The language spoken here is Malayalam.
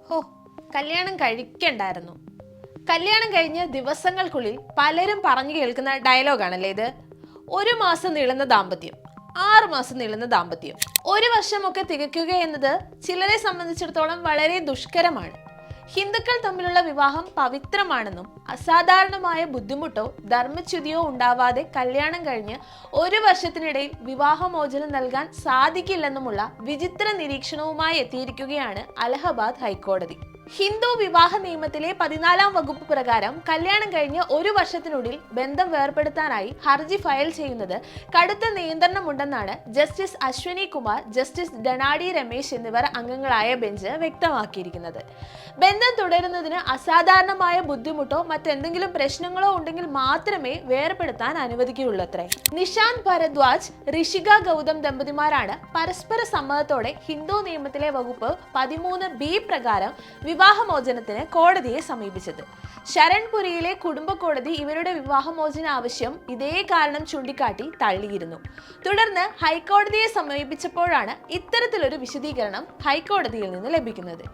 ഹോ, കല്യാണം കഴിക്കണ്ടായിരുന്നു. കല്യാണം കഴിഞ്ഞ് ദിവസങ്ങൾക്കുള്ളിൽ പലരും പറഞ്ഞു കേൾക്കുന്ന ഡയലോഗാണല്ലേ ഇത്. 1 മാസം നീളുന്ന ദാമ്പത്യം, 6 മാസം നീളുന്ന ദാമ്പത്യം, 1 വർഷമൊക്കെ തികയ്ക്കുക എന്നത് ചിലരെ സംബന്ധിച്ചിടത്തോളം വളരെ ദുഷ്കരമാണ്. ഹിന്ദുക്കൾ തമ്മിലുള്ള വിവാഹം പവിത്രമാണെന്നും അസാധാരണമായ ബുദ്ധിമുട്ടോ ധർമ്മച്യുതിയോ ഉണ്ടാവാതെ കല്യാണം കഴിഞ്ഞ് 1 വർഷത്തിനിടയിൽ വിവാഹമോചനം നൽകാൻ സാധിക്കില്ലെന്നുമുള്ള വിചിത്ര നിരീക്ഷണവുമായി എത്തിയിരിക്കുകയാണ് അലഹബാദ് ഹൈക്കോടതി. ഹിന്ദു വിവാഹ നിയമത്തിലെ 14-ാം വകുപ്പ് പ്രകാരം കല്യാണം കഴിഞ്ഞ് 1 വർഷത്തിനുള്ളിൽ ബന്ധം വേർപെടുത്താനായി ഹർജി ഫയൽ ചെയ്യുന്നത് കടുത്ത നിയന്ത്രണമുണ്ടെന്നാണ് ജസ്റ്റിസ് അശ്വനി കുമാർ, ജസ്റ്റിസ് ഡണാഡി രമേശ് എന്നിവർ അംഗങ്ങളായ ബെഞ്ച് വ്യക്തമാക്കിയിരിക്കുന്നത്. ബന്ധം തുടരുന്നതിന് അസാധാരണമായ ബുദ്ധിമുട്ടോ മറ്റെന്തെങ്കിലും പ്രശ്നങ്ങളോ ഉണ്ടെങ്കിൽ മാത്രമേ വേർപെടുത്താൻ അനുവദിക്കുകയുള്ളൂത്രേ. നിഷാന്ത് ഭരദ്വാജ്, ഋഷിക ഗൗതം ദമ്പതിമാരാണ് പരസ്പര സമ്മതത്തോടെ ഹിന്ദു നിയമത്തിലെ വകുപ്പ് 13B പ്രകാരം വിവാഹമോചനത്തിന് കോടതിയെ സമീപിച്ചത്. ശരൺപുരിയിലെ കുടുംബ കോടതി ഇവരുടെ വിവാഹമോചന ആവശ്യം ഇതേ കാരണം ചൂണ്ടിക്കാട്ടി തള്ളിയിരുന്നു. തുടർന്ന് ഹൈക്കോടതിയെ സമീപിച്ചപ്പോഴാണ് ഇത്തരത്തിലൊരു വിശദീകരണം ഹൈക്കോടതിയിൽ നിന്ന് ലഭിക്കുന്നത്.